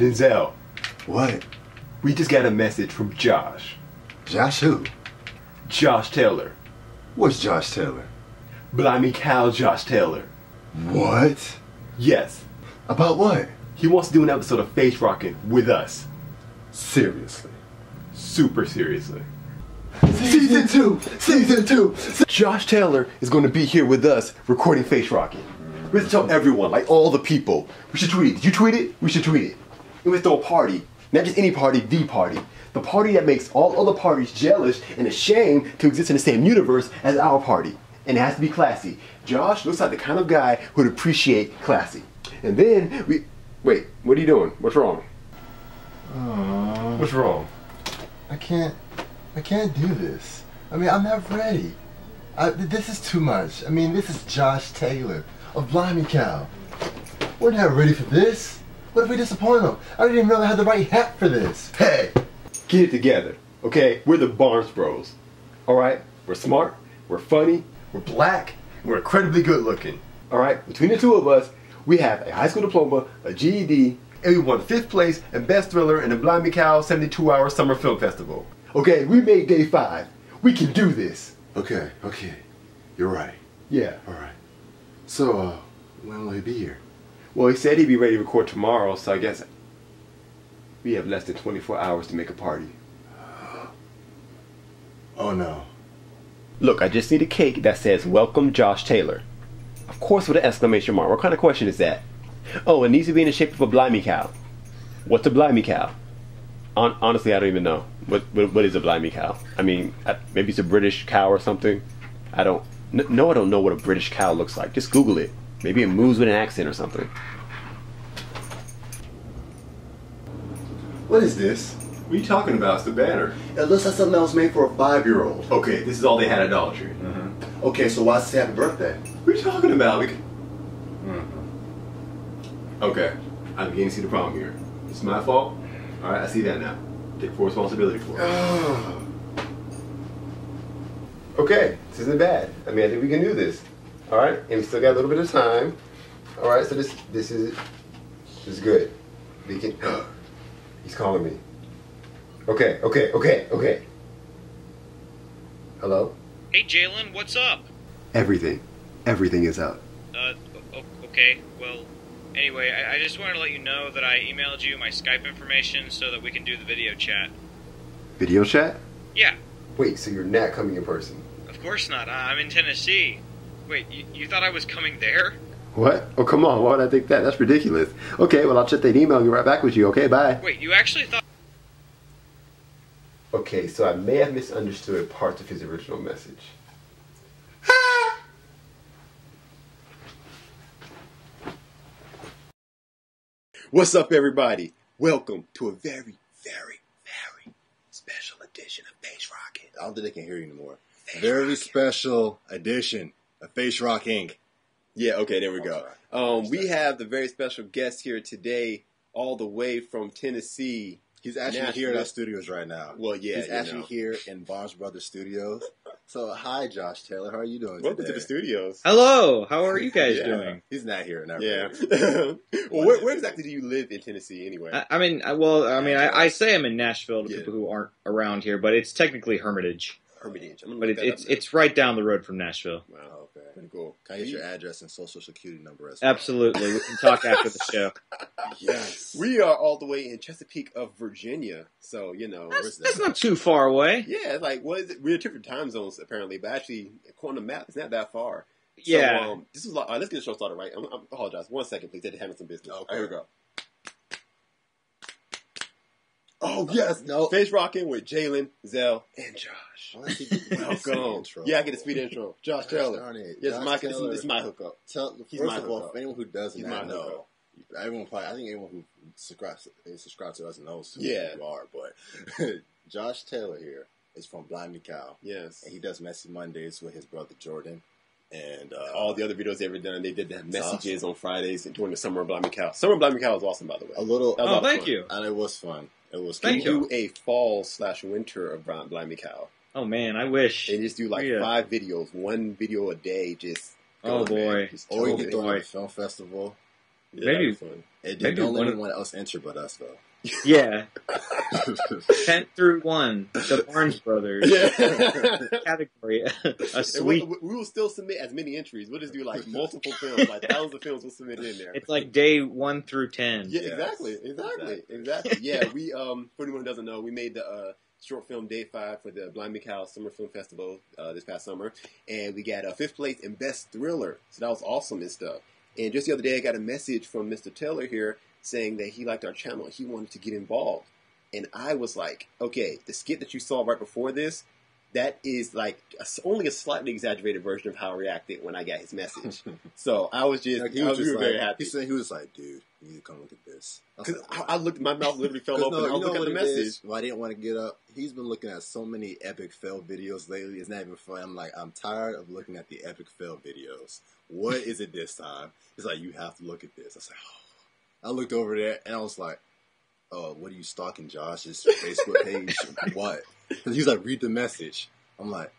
Denzel, What? we just got a message from Josh. Josh who? Josh Taylor. What's Josh Taylor? Blimey Cow Josh Taylor. What? Yes, About what? he wants to do an episode of Face Rockin' with us. Seriously. Super seriously. Season 2! Season 2! Josh Taylor is going to be here with us recording Face Rockin'. We have to tell everyone, like all the people. We should tweet it. Did you tweet it? We should tweet it. And we have to throw a party. Not just any party, the party. The party that makes all other parties jealous and ashamed to exist in the same universe as our party. And it has to be classy. Josh looks like the kind of guy who would appreciate classy. And then we... Wait, what are you doing? What's wrong? What's wrong? I can't do this. I mean, I'm not ready. This is too much. I mean, this is Josh Taylor of Blimey Cow. We're not ready for this. What if we disappoint him? I didn't even know I had the right hat for this. Hey! Get it together, okay? We're the Barnes Bros. Alright? We're smart, we're funny, we're black, and we're incredibly good looking. Alright? Between the two of us, we have a high school diploma, a GED, and we won 5th place and best thriller in the Blimey Cow 72-hour summer film festival. Okay, we made day 5. We can do this. Okay. You're right. Yeah. Alright. So, when will he be here? Well, he said he'd be ready to record tomorrow, so I guess we have less than 24 hours to make a party. Oh no. Look, I just need a cake that says, "Welcome, Josh Taylor." Of course with an exclamation mark. What kind of question is that? Oh, it needs to be in the shape of a Blimey Cow. What's a Blimey Cow? Honestly, I don't even know. What is a Blimey Cow? I mean, maybe it's a British cow or something. I don't know what a British cow looks like. Just Google it. Maybe it moves with an accent or something. What is this? What are you talking about? It's the banner. It looks like something that was made for a 5-year-old. Okay, this is all they had at Dollar Tree. Okay, so why does it say happy birthday? What are you talking about? Okay, I'm beginning to see the problem here. It's my fault. Alright, I see that now. Take full responsibility for it. Okay, this isn't bad. I mean, I think we can do this. Alright, and we still got a little bit of time. Alright, so this is good. We can, he's calling me. Okay. Hello? Hey Jalen, what's up? Everything is up. Okay, well, anyway, I just wanted to let you know that I emailed you my Skype information so that we can do the video chat. Video chat? Yeah. Wait, so you're not coming in person? Of course not, I'm in Tennessee. Wait, you thought I was coming there? What? Oh, come on, why would I think that? That's ridiculous. Okay, well, I'll check that email and get right back with you. Okay, bye. Wait, you actually thought... Okay, so I may have misunderstood parts of his original message. What's up, everybody? Welcome to a very special edition of Face Rockin'. I don't think they can hear you anymore. Very special edition of Face Rockin'. Yeah, okay, there we go. We have the very special guest here today, all the way from Tennessee. He's actually here in our studios right now. Well, yeah, he's actually here in Barnes Brothers Studios. So, hi, Josh Taylor. How are you doing Welcome today? to the studios. Hello, how are you guys doing? He's not here. Not Yeah. really. Well, where exactly do you live in Tennessee, anyway? I say I'm in Nashville to people who aren't around here, but it's technically Hermitage. Hermitage. But it's right down the road from Nashville. Wow, Okay. pretty cool. Can I get your address and social security number as well? Absolutely, we can talk after the show. Yes. We are all the way in Chesapeake of Virginia, so, you know. That's not too far away. Yeah, like, what is it? We're in different time zones, apparently, but actually, according to the map, it's not that far. Yeah. So, this is let's get the show started, right? I apologize. 1 second, please. They're having some business. Okay. Here we go. Oh, yes. No. Face Rockin' with Jalen, Zel, and Josh. Welcome. Yeah, I get a speed intro. Josh Taylor. Darn it. Yes, Josh Taylor. this is my hookup. First my of all, hookup. for anyone who doesn't He's my know, hookup. I think anyone who subscribes to us knows who Yeah. you are, but Josh Taylor here is from Blimey Cow. Yes. And he does Messy Mondays with his brother Jordan. And all the other videos they've ever done, they did the messages awesome. on Fridays and during the summer of Blimey Cow. Summer of Blimey Cow was awesome, by the way. a little. That was a lot of Thank fun. you. And it was fun. It was Thank cool. you. Do a fall/winter of Blimey Cow. Oh man, I wish. And just do like Yeah. 5 videos, 1 video a day. Just Oh, going, man. boy. Just Or you going. can throw in a film festival. Yeah, Maybe. fun. Hey, dude, Maybe don't let one- anyone else enter but us, though. Yeah. 10 through 1. The Barnes Brothers. Category. A suite. We will still submit as many entries. We'll just do like multiple films, like thousands of films. We'll submit in there. It's like day 1 through 10. Yeah, Yes. exactly. Yeah, we for anyone who doesn't know, we made the short film Day 5 for the Blimey Cow Summer Film Festival this past summer, and we got 5th place in Best Thriller. So that was awesome and stuff. And just the other day, I got a message from Mr. Taylor here saying that he liked our channel and he wanted to get involved. And I was like, okay, the skit that you saw right before this, that is like only a slightly exaggerated version of how I reacted when I got his message. So I was just, Like, we were very happy. He was like, dude, you need to come look at this. Because I looked, my mouth literally fell open. I was looking at the message. Well, I didn't want to get up. He's been looking at so many epic fail videos lately. It's not even fun. I'm like, I'm tired of looking at the epic fail videos. What is it this time? He's like, you have to look at this. I was like, oh. I looked over there and I was like, oh, what are you stalking Josh's Facebook page? What? Because he was like, read the message. I'm like,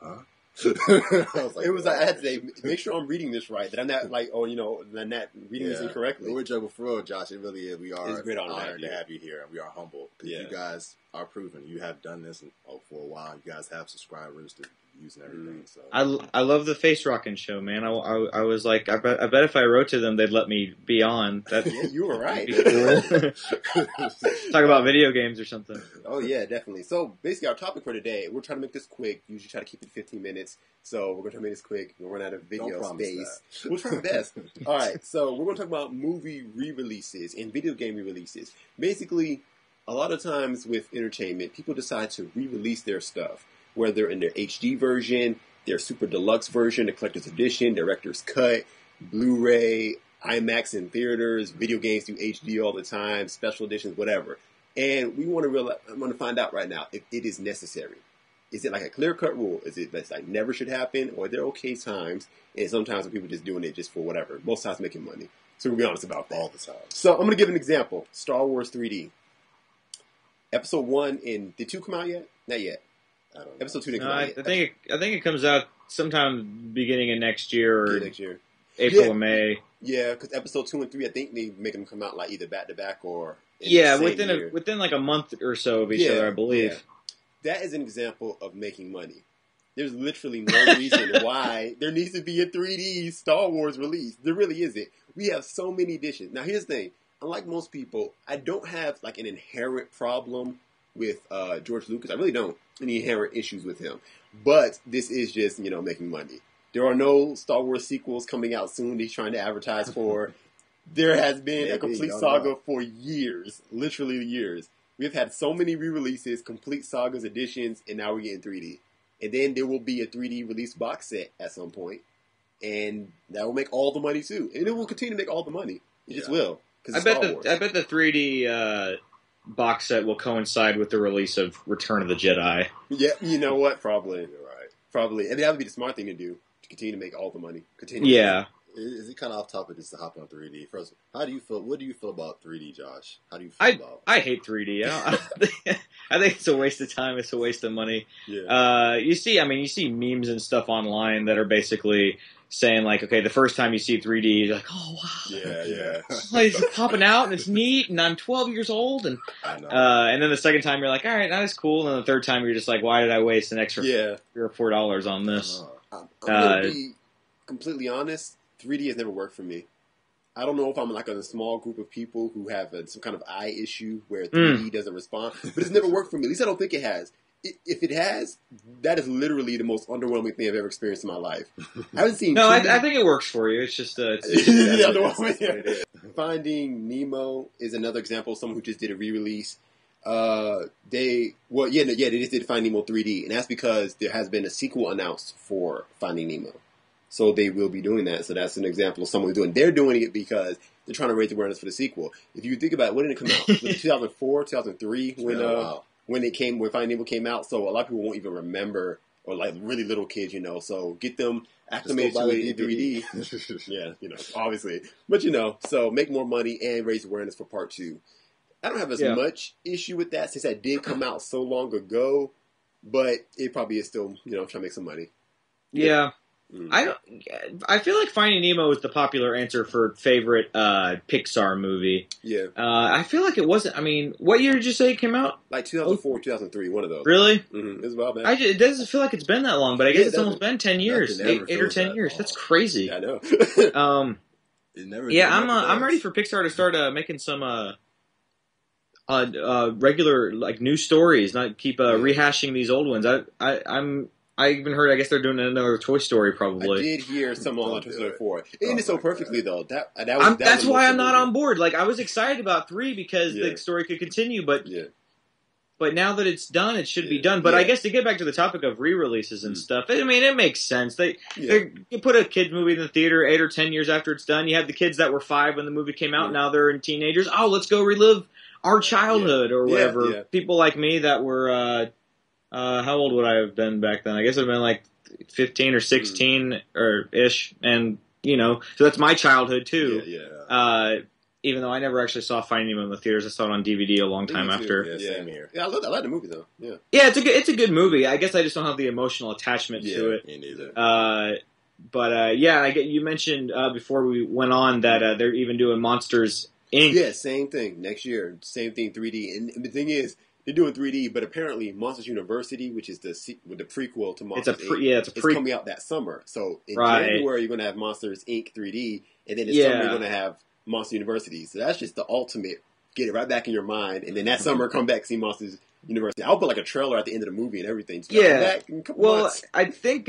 huh? I was It was like, I had to say, make sure I'm reading this right. That I'm not like, oh, that I'm not reading this incorrectly. We're joking for real, Josh. It really is. We are It's a great honor honored to have you here. And we are humble. Because you guys are proven. You have done this for a while. You guys have subscribers to views and everything. So I love the Face Rockin' show, man. I was like, I bet if I wrote to them, they'd let me be on. That Yeah, you were right. Talk about video games or something. Oh, yeah, definitely. So, basically, our topic for today, we're trying to make this quick. Usually try to keep it 15 minutes. So, we're going to try to make this quick. We'll run out of video space. We'll try our best. All right, so we're going to talk about movie re-releases and video game re-releases. Basically, a lot of times with entertainment, people decide to re-release their stuff, whether in their HD version, their super deluxe version, the collector's edition, director's cut, Blu-ray, IMAX in theaters, video games do HD all the time, special editions, whatever. And I'm going to find out right now if it is necessary. Is it like a clear-cut rule? Is it that's like never should happen? Or are there okay times? And sometimes when people just doing it just for whatever. Most times making money. So we'll be honest about that. all the time. So I'm going to give an example. Star Wars 3D. Episode 1 and... Did 2 come out yet? Not yet. I don't know. Episode 2 didn't No, come out I yet. think it comes out sometime beginning of next year or Next year. April or May. Yeah, because episode 2 and 3, I think they make them come out like either back to back or in Yeah, the same year. within like a month or so of each other, I believe. Yeah. That is an example of making money. There's literally no reason why there needs to be a 3D Star Wars release. There really isn't. We have so many editions. Now, here's the thing. Unlike most people, I don't have like an inherent problem with George Lucas. I really don't. Any inherent issues with him. But this is just, making money. There are no Star Wars sequels coming out soon that he's trying to advertise for. There has been a complete saga for years. Literally years. We've had so many re-releases, complete sagas, editions, and now we're getting 3D. And then there will be a 3D release box set at some point. And that will make all the money too. And it will continue to make all the money. It just will. I bet the 3D box set will coincide with the release of Return of the Jedi. Yeah, you know what? Probably. You're right. Probably. And that would be the smart thing to do. To continue to make all the money. Yeah. Is it kind of off topic just to hop on 3D? First, how do you feel? What do you feel about 3D, Josh? How do you feel about? I hate 3D. I think it's a waste of time. It's a waste of money. Yeah. You see memes and stuff online that are basically saying like, okay, the first time you see 3D, you're like, oh wow, Yeah. like, it's popping out and it's neat, and I'm 12 years old, and I know. and then the second time you're like, all right, that is cool, and the third time you're just like, why did I waste an extra $3 or $4 on this? I'm going to be completely honest. 3D has never worked for me. I don't know if I'm like in a small group of people who have some kind of eye issue where 3D doesn't respond, but it's never worked for me. At least I don't think it has. If it has, that is literally the most underwhelming thing I've ever experienced in my life. I haven't seen. No, I think it works for you. It's just underwhelming. Finding Nemo is another example of someone who just did a re-release. They just did Finding Nemo 3D, and that's because there has been a sequel announced for Finding Nemo. So they will be doing that. So that's an example of someone who's doing. They're doing it because they're trying to raise awareness for the sequel. If you think about it, when did it come out? Was it 2004, 2003 when Finding Nemo came out? So a lot of people won't even remember, or like really little kids, So get them acclimated to it in 3D. Yeah, obviously. But so make more money and raise awareness for part 2. I don't have as much issue with that since that did come out so long ago, but it probably is still, trying to make some money. Yeah. I feel like Finding Nemo is the popular answer for favorite Pixar movie. Yeah. I feel like it wasn't. I mean, what year did you say it came out? Like 2004, 2003, one of those. Really? Mm-hmm. It was a while back. It doesn't feel like it's been that long, but I guess it's almost been 10 years, Nothing ever 8 or feels 10 that years. long. That's crazy. Yeah, I know. I'm ready for Pixar to start making some regular like new stories, not keep rehashing these old ones. I even heard. I guess they're doing another Toy Story probably. I did hear some on Toy Story 4. It ended so perfectly though. That's why I'm not on board. Like I was excited about 3 because the story could continue, but now that it's done, it should be done. But I guess to get back to the topic of re-releases and stuff, I mean, it makes sense. You put a kids movie in the theater 8 or 10 years after it's done. You have the kids that were 5 when the movie came out. Now they're in teenagers. Oh, let's go relive our childhood or whatever. Yeah. People like me that were. How old would I have been back then? I guess I'd been like 15 or 16 or ish, and so that's my childhood too. Even though I never actually saw Finding Nemo in the theaters, I saw it on DVD a long time after. Yeah, same here. Yeah, I like the movie though. Yeah, it's a good movie. I guess I just don't have the emotional attachment to it. Me neither. You mentioned before we went on that they're even doing Monsters Inc. Yeah, same thing next year. Same thing, 3D. And the thing is, they're doing 3D, but apparently Monsters University, which is the prequel to Monsters Inc., it's coming out that summer. So in January, you're going to have Monsters Inc. 3D, and then in summer, you're going to have Monster University. So that's just the ultimate, get it right back in your mind, and then that summer, come back, see Monsters University. I'll put like a trailer at the end of the movie and everything. So I think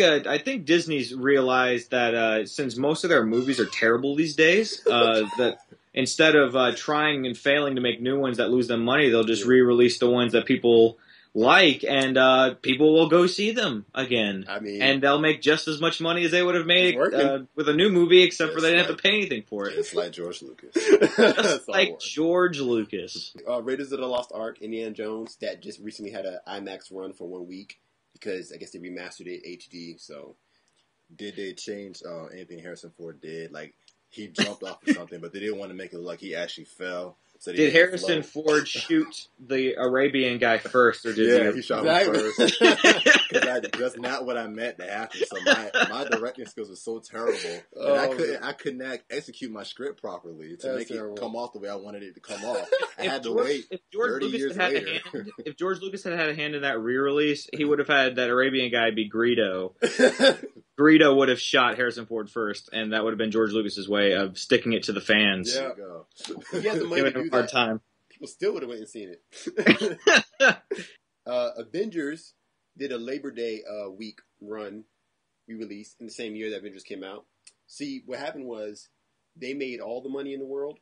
Disney's realized that since most of their movies are terrible these days, that instead of trying and failing to make new ones that lose them money, they'll just re-release the ones that people like, and people will go see them again. I mean, and they'll make just as much money as they would have made with a new movie, except for they didn't have to pay anything for it. It's like George Lucas. Just like George Lucas. Raiders of the Lost Ark, Indiana Jones, that just recently had an IMAX run for 1 week because I guess they remastered it HD. So, did they change anything Harrison Ford did? Like, he jumped off of something, but they didn't want to make it look like he actually fell. So did Harrison Ford shoot the Arabian guy first, or did he shot him first? Because that's not what I meant to happen. So my directing skills were so terrible, and I could not execute my script properly to make it come off the way I wanted it to come off. I had to wait 30 years later. If George Lucas had had a hand in that re-release, he would have had that Arabian guy be Greedo. Greedo would have shot Harrison Ford first, and that would have been George Lucas's way of sticking it to the fans. Yeah. He has the money to do hard time. People still would have went and seen it. Avengers did a Labor Day week run re-release in the same year that Avengers came out. See, what happened was they made all the money in the world,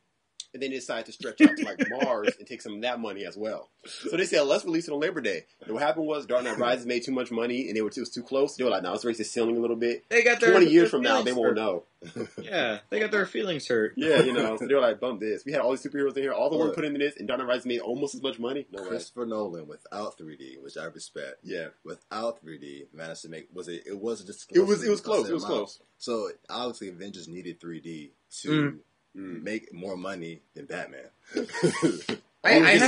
and then they decided to stretch out to like Mars and take some of that money as well. So they said, let's release it on Labor Day. And what happened was Dark Knight Rises made too much money, and it was too close. They were like, no, let's raise the ceiling a little bit. They got 20 years from now, they won't know. Yeah, they got their feelings hurt. Yeah, so they were like, bump this. We had all these superheroes in here, all the work put into this, and Dark Knight Rises made almost as much money. No Christopher Nolan, without 3D, which I respect. Yeah. Without 3D, managed to make, it wasn't just close. It was close. It was close. So, obviously, Avengers needed 3D to make more money than Batman. I've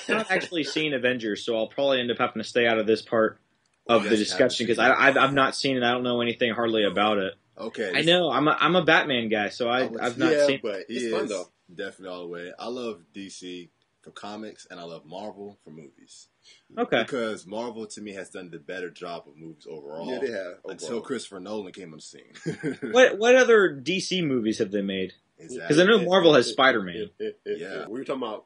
not actually seen Avengers, so I'll probably end up having to stay out of this part of the discussion because I've not seen it. I don't know anything hardly about it. Okay, I know I'm a Batman guy, so I've not seen. But it's fun though. Definitely all the way. I love DC for comics, and I love Marvel for movies. Okay, because Marvel to me has done the better job of movies overall. Yeah, they have until Christopher Nolan came on the scene. What other DC movies have they made? Because I know Marvel has Spider-Man. Yeah, we were talking about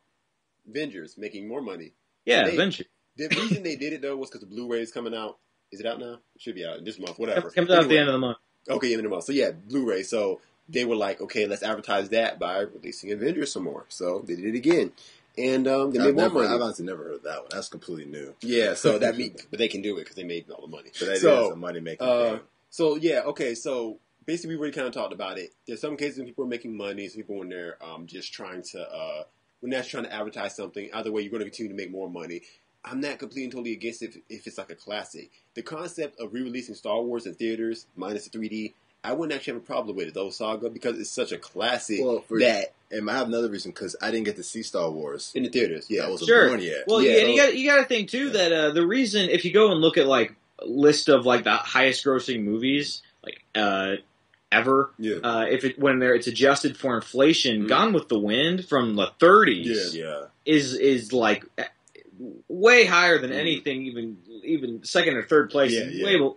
Avengers making more money. Yeah, Avengers. The reason they did it though was because the Blu-ray is coming out. Is it out now? It should be out this month. Whatever. It comes out at the end of the month. Okay, end of the month. So yeah, Blu-ray. So they were like, okay, let's advertise that by releasing Avengers some more. So they did it again, and they made more money. I've honestly never heard of that one. That's completely new. Yeah, so that means, but they can do it because they made all the money. So that is a money making. So yeah, okay, so. Basically, we already kind of talked about it. There's some cases when people are making money, some people when they're just trying to, when they're trying to advertise something. Either way, you're going to continue to make more money. I'm not completely and totally against it if it's like a classic. The concept of re-releasing Star Wars in theaters, minus the 3D, I wouldn't actually have a problem with it, though, Saga, because it's such a classic And I have another reason, because I didn't get to see Star Wars. In the theaters, yeah. I wasn't born yet. Well, yeah, and you got to think, too, that the reason, if you go and look at, like, list of, like, the highest grossing movies, ever. Yeah. It's adjusted for inflation, Gone with the Wind from the 30s is like way higher than anything, even second or third place,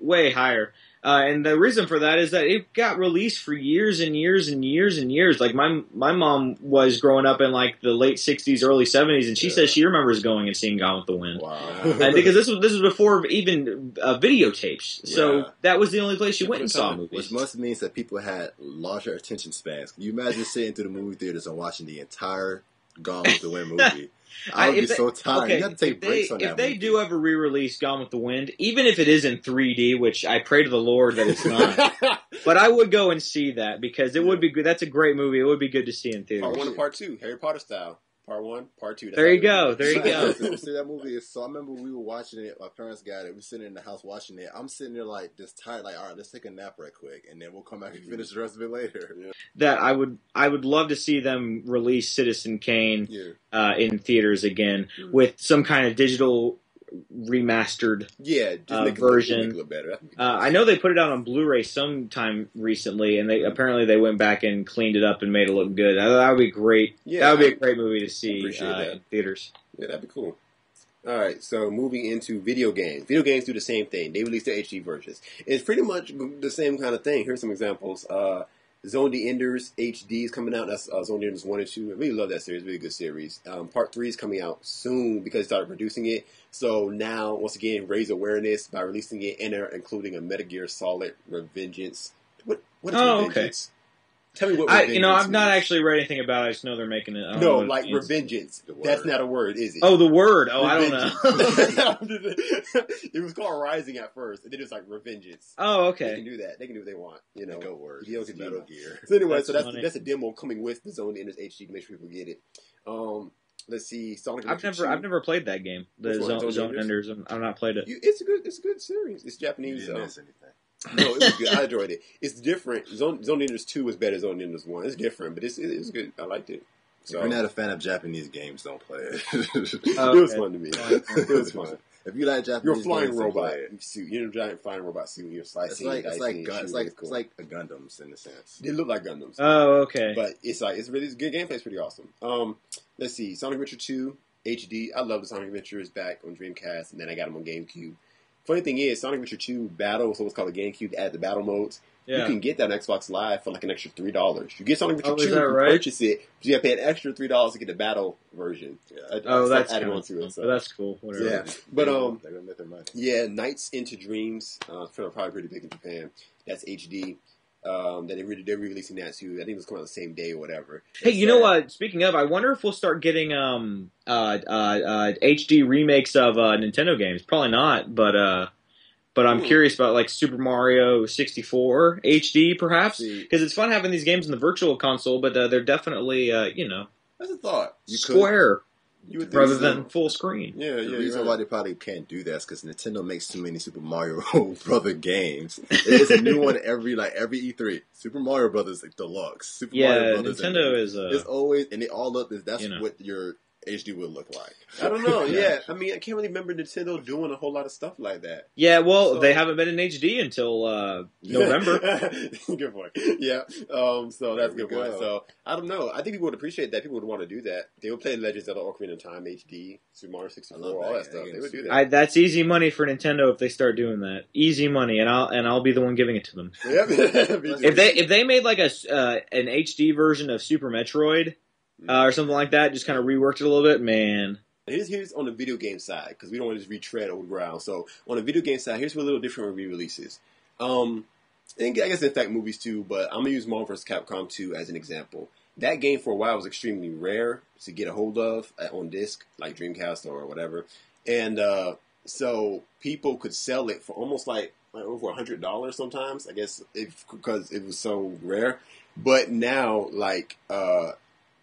way higher. And the reason for that is that it got released for years and years and years and years. Like my mom was growing up in like the late 60s, early 70s, and she says she remembers going and seeing Gone with the Wind. Wow. Because this was before even videotapes, so that was the only place you went and saw movies. Which must mean that people had larger attention spans. Can you imagine sitting through the movie theaters and watching the entire Gone with the Wind movie? I would be so tired. You have to take breaks on that. If they do ever re-release Gone with the Wind, even if it is in 3D, which I pray to the Lord that it's not, but I would go and see that because it would be good. That's a great movie. It would be good to see in theaters. Part 1 and Part 2, Harry Potter style. Part 1, Part 2. There you go. There you go. See, that movie is so. I remember we were watching it. My parents got it. We were sitting in the house watching it. I'm sitting there like just tired. Like, all right, let's take a nap right quick, and then we'll come back and finish the rest of it later. Yeah. That I would love to see them release Citizen Kane in theaters again with some kind of digital remastered version. Make it look better. I know they put it out on Blu-ray sometime recently, and they went back and cleaned it up and made it look good. That would be great. That would be a great movie to see in theaters. Yeah, that'd be cool. All right, so moving into video games. Video games do the same thing. They release their HD versions. It's pretty much the same kind of thing. Here's some examples. Zone of the Enders HD is coming out. That's Zone of the Enders 1 and 2. I really love that series. Really good series. Part 3 is coming out soon because they started producing it. So now, once again, raise awareness by releasing it and including a Metal Gear Solid Revengeance. What is Revengeance? Okay. Tell me what Revengeance I've not actually read anything about it. I just know they're making it. No, like Revengeance. That's not a word, is it? Oh, the word. Oh, I don't know. It was called Rising at first, and then it was like Revengeance. Oh, okay. They can do that. They can do what they want. You know, go words. Metal Gear. So anyway, that's a demo coming with the Zone of the Enders HD. Make sure people get it. Let's see. Sonic Adventure I've never played that game. The Zone Enders. I've not played it. It's a good series. It's Japanese. You didn't miss anything. No, it was good. I enjoyed it. It's different. Zone Enders 2 is better than Zone Enders 1. It's different, but it's good. I liked it. So, if you're not a fan of Japanese games, don't play it. It was fun to me. It was fun. If you like Japanese, you're a flying games, robot. You're a giant flying robot suit. You're slicing. It's like a Gundams in a sense. They look like Gundams. Oh, okay. But it's good gameplay. It's pretty awesome. Let's see. Sonic Adventure 2 HD. I love the Sonic Adventures back on Dreamcast, and then I got them on GameCube. Funny thing is, Sonic Adventure 2 Battle, so what's called a GameCube, add the battle modes. Yeah. You can get that on Xbox Live for like an extra $3. You get Sonic Adventure 2, you purchase it, but you have to pay an extra $3 to get the battle version. That's added on to it. So. That's cool. Whatever. Yeah, but they're gonna make their money. Yeah, Nights into Dreams, probably pretty big in Japan. That's HD. They're re-releasing that too. I think it was coming out the same day or whatever. Hey, you know what? Speaking of, I wonder if we'll start getting HD remakes of Nintendo games. Probably not, but I'm curious about like Super Mario 64 HD, perhaps, because it's fun having these games in the Virtual Console. But they're definitely, that's a thought. Square. Rather than full screen. Yeah, the reason why they probably can't do that is because Nintendo makes too many Super Mario Brother games. There's a new one every E3. Super Mario Brothers Deluxe. Super Mario Brothers. Nintendo is. It's always and they all look. That's what your HD would look like. I don't know. Yeah, I mean, I can't really remember Nintendo doing a whole lot of stuff like that. Yeah, well, they haven't been in HD until November. Good point. Yeah, so that's a good point. So I don't know. I think people would appreciate that. People would want to do that. They would play Legends of the Ocarina of Time HD, Super Mario 64, all that stuff. They would do that. That's easy money for Nintendo if they start doing that. Easy money, and I'll be the one giving it to them. Yep. if they made like an HD version of Super Metroid. Or something like that, just kind of reworked it a little bit, man. Here's on the video game side, because we don't want to just retread old ground. So, on the video game side, here's what a little different with re-releases. And I guess, in fact, movies too, but I'm going to use Marvel vs. Capcom 2 as an example. That game, for a while, was extremely rare to get a hold of on disc, like Dreamcast or whatever. And so, people could sell it for almost like over $100 sometimes, I guess, because it was so rare. But now,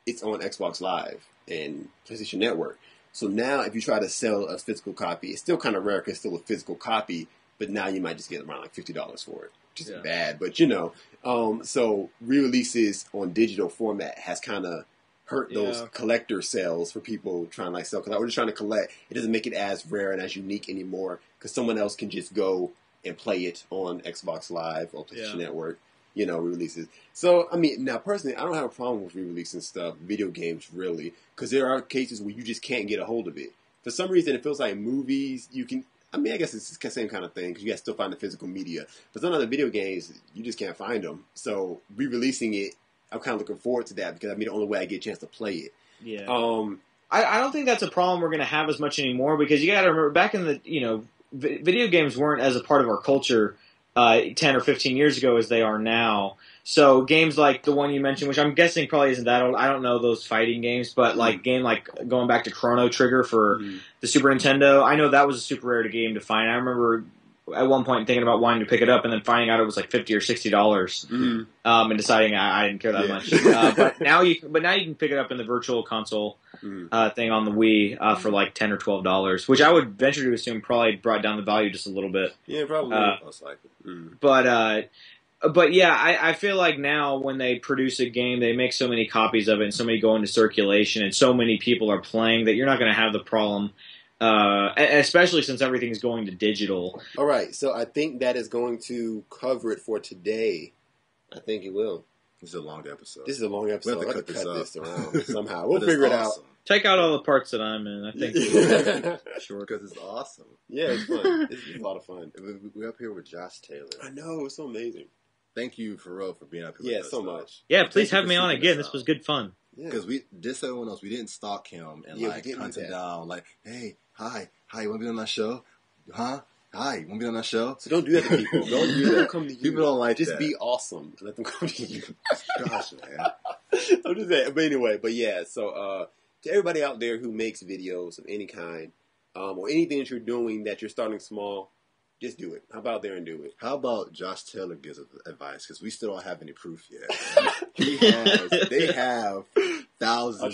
it's on Xbox Live and PlayStation Network. So now if you try to sell a physical copy, it's still kind of rare because it's still a physical copy, but now you might just get around like $50 for it, which is bad. But, so re-releases on digital format has kind of hurt those collector sales for people trying to sell. Because we're just trying to collect. It doesn't make it as rare and as unique anymore because someone else can just go and play it on Xbox Live or PlayStation Network. You know, re-releases. So, I mean, now personally, I don't have a problem with re-releasing stuff, video games, really, because there are cases where you just can't get a hold of it. For some reason, it feels like movies, you can, I mean, I guess it's the same kind of thing, because you guys still find the physical media. But some other video games, you just can't find them. So, re-releasing it, I'm kind of looking forward to that, because I mean, the only way I get a chance to play it. Yeah. I don't think that's a problem we're going to have as much anymore, because you got to remember, back in the, you know, video games weren't as a part of our culture 10 or 15 years ago as they are now. So games like the one you mentioned, which I'm guessing probably isn't that old. I don't know those fighting games, but like going back to Chrono Trigger for the Super Nintendo, I know that was a super rare game to find. I remember at one point thinking about wanting to pick it up and then finding out it was like $50 or $60, and deciding I didn't care that much. But now you can pick it up in the Virtual Console thing on the Wii for like $10 or $12, which I would venture to assume probably brought down the value just a little bit. Yeah, probably most likely. But yeah, I feel like now when they produce a game, they make so many copies of it and so many go into circulation and so many people are playing that you're not going to have the problem. Especially since everything's going to digital. All right, so I think that is going to cover it for today. I think it will. This is a long episode. This is a long episode. We'll have to cut this around somehow. We'll figure it out. Take out all the parts that I'm in. I think sure, because it's awesome. Yeah, it's fun. It's a lot of fun. We're up here with Josh Taylor. I know, it's so amazing. Thank you for real for being up here. Yeah, so much. Yeah, please have me on again. This was good fun. Because we just so everyone knows, we didn't stalk him and like hunt him down. Like, hey, hi, you want to be on that show? Huh? Hi, you want to be on that show? So don't do that to people. Don't do that. Don't come to you. People don't like just that. Be awesome and let them come to you. Gosh, man. I'm just saying. But anyway, yeah. So to everybody out there who makes videos of any kind, or anything that you're doing that you're starting small, just do it. How about there and do it? How about Josh Taylor gives advice? Because we still don't have any proof yet. They have thousands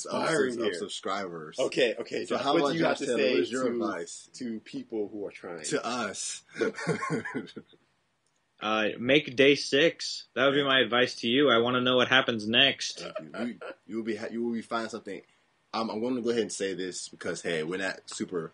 of subscribers. Okay. So how about Josh Taylor? What is your advice to people who are trying? To us. Make day 6. That would be my advice to you. I want to know what happens next. You will be finding something. I'm going to go ahead and say this because, hey, we're not super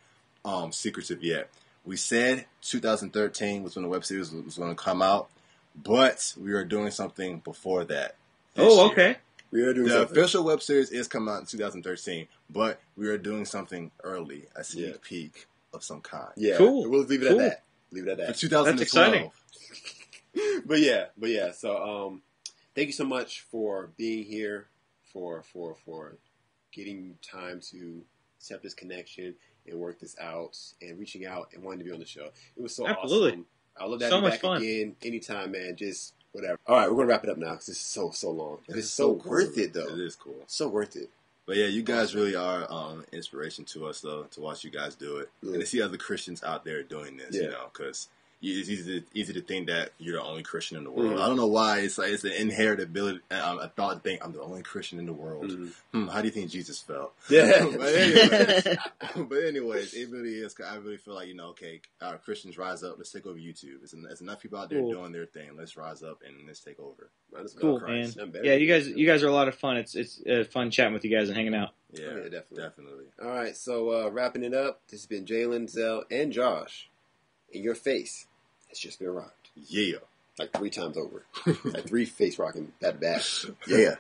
secretive yet. We said 2013 was when the web series was going to come out, but we are doing something before that. Oh, okay. We are doing the official web series is coming out in 2013, but we are doing something early, a sneak peek of some kind. Yeah, cool. We'll leave it at that. Leave it at that. For 2012. That's exciting. but yeah. So, thank you so much for being here, for getting time to set this connection and work this out and reaching out and wanting to be on the show. It was so awesome. I love that. So much fun. Again, anytime, man. Just whatever. All right, we're gonna wrap it up now because this is so long. It's so worth it, though. It is cool. So worth it. But yeah, you guys really are inspiration to us, though, to watch you guys do it and to see other Christians out there doing this. You know, because it's easy to think that you're the only Christian in the world. I don't know why. It's like it's an inherent ability. I thought to think I'm the only Christian in the world. How do you think Jesus felt? Yeah. but anyways, it really is. I really feel like our Christians rise up. Let's take over YouTube. There's enough people out there doing their thing. Let's rise up and let's take over. Cool, man. Yeah, you guys are a lot of fun. It's fun chatting with you guys and hanging out. Yeah, definitely. All right, so wrapping it up. This has been Jalen, Zel, and Josh. In your face. It's just been rocked. Yeah. Like 3 times over. Like 3 face rocking that bad. Yeah.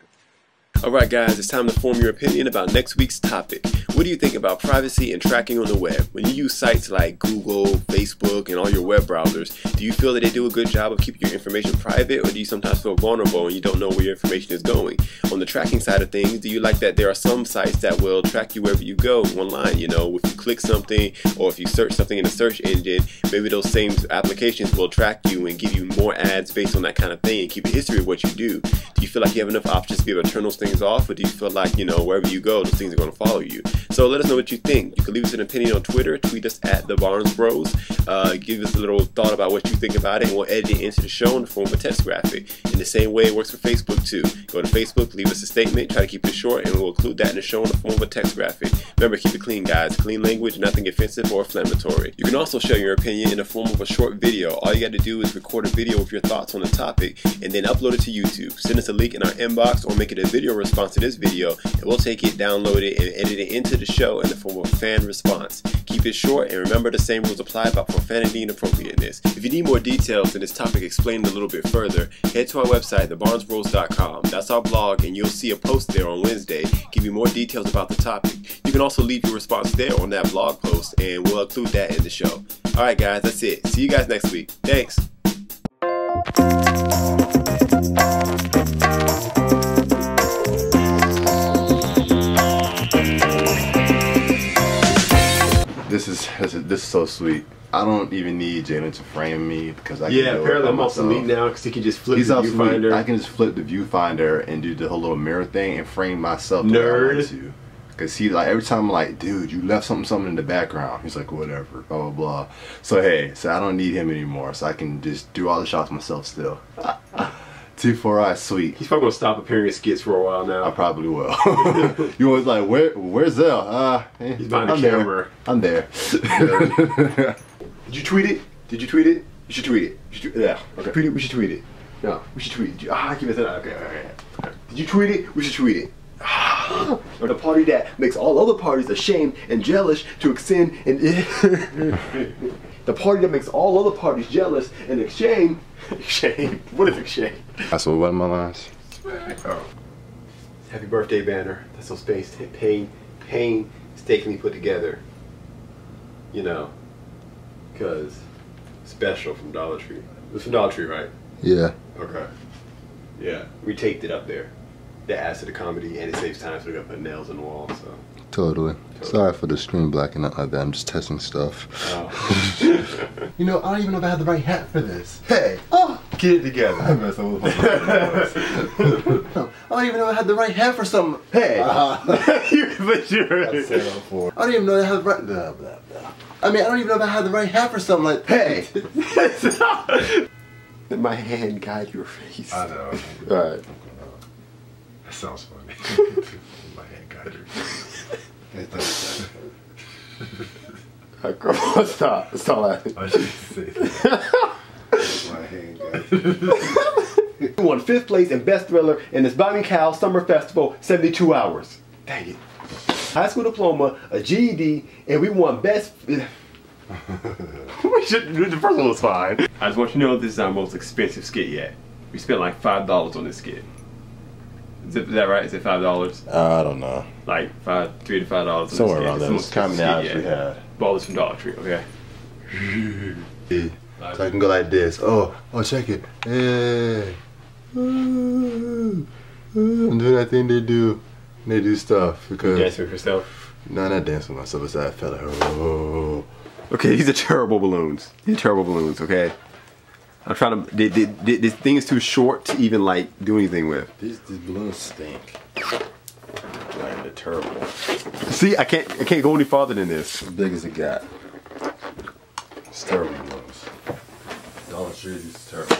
Alright guys, it's time to form your opinion about next week's topic. What do you think about privacy and tracking on the web? When you use sites like Google, Facebook, and all your web browsers, do you feel that they do a good job of keeping your information private, or do you sometimes feel vulnerable and you don't know where your information is going? On the tracking side of things, do you like that there are some sites that will track you wherever you go online? You know, if you click something or if you search something in a search engine, maybe those same applications will track you and give you more ads based on that kind of thing and keep a history of what you do. Do you feel like you have enough options to be able to turn those things off, or do you feel like, wherever you go, those things are going to follow you? So let us know what you think. You can leave us an opinion on Twitter. Tweet us at The Barnes Bros. Give us a little thought about what you think about it, and we'll edit it into the show in the form of a text graphic. In the same way, it works for Facebook, too. Go to Facebook, leave us a statement, try to keep it short, and we'll include that in the show in the form of a text graphic. Remember, keep it clean, guys. Clean language, nothing offensive or inflammatory. You can also share your opinion in the form of a short video. All you got to do is record a video with your thoughts on the topic, and then upload it to YouTube. Send us a link in our inbox, or make it a video response to this video, and we'll take it, download it, and edit it into the the show in the form of fan response. Keep it short and remember the same rules apply about profanity and appropriateness. If you need more details in this topic explained a little bit further, head to our website, thebarnesbros.com. That's our blog, and you'll see a post there on Wednesday giving more details about the topic. You can also leave your response there on that blog post, and we'll include that in the show. Alright guys, that's it. See you guys next week. Thanks. This is so sweet. I don't even need Jalen to frame me because I can do it apparently by I'm obsolete myself. now because he can just flip He's the obsolete. viewfinder. I can just flip the viewfinder and do the whole little mirror thing and frame myself the way I want to. Cause he like every time I'm like, dude, you left something in the background. He's like, whatever, blah blah blah. So hey, so I don't need him anymore. So I can just do all the shots myself still. 2-4-I, sweet. He's probably gonna stop appearing in skits for a while now. I probably will. You always like, where's Zel? He's behind the camera. I'm there. Did you tweet it? Did you tweet it? You should tweet it. Yeah. Okay. Tweet it. We should tweet it. No, we should tweet it. I give it that. Okay. Did you tweet it? We should tweet it. Or the party that makes all other parties ashamed and jealous to extend and the party that makes all other parties jealous and exchange. What is exchange? That's what one of my lines. Oh. Happy birthday banner. That's so painstakingly put together. You know, because special from Dollar Tree. It was from Dollar Tree, right? Yeah. Okay. Yeah, we taped it up there. That adds to the comedy and it saves time so we gotta put nails on the wall. So. Totally. Sorry for the screen blacking out like that. I'm just testing stuff. Oh. You know, I don't even know if I have the right hat for this. Hey, get it together. I don't even know if I had the right hat for something. Hey, But you're right. I don't even know if I have the right. Blah, blah, blah. I mean, I don't even know if I had the right hat for something like. hey. Let my hand guide your face. I know. Alright. That sounds funny. My hand guider. Alright, girl, stop laughing. I should say that. My hand guider. We won 5th place and best thriller in this Blimey Cow Summer Festival, 72 hours. Dang it. High school diploma, a GED, and we won best. The first one was fine. I just want you to know this is our most expensive skit yet. We spent like $5 on this skit. Is that right? Is it $5? I don't know. Like $3 to $5. Somewhere around there. It's how many hours we had. Ball is from Dollar Tree, okay? So I can go like this. Oh, check it. Hey. I'm doing that thing they do. They do stuff because. You dance with yourself? No, not dancing with myself. It's that fella. Oh. Okay, these are terrible balloons. These are terrible balloons, okay? I'm trying to. This thing is too short to even like do anything with. These balloons stink. Like, they're terrible. See, I can't go any farther than this. As big as it got. It's terrible balloons. Dollar Tree is terrible.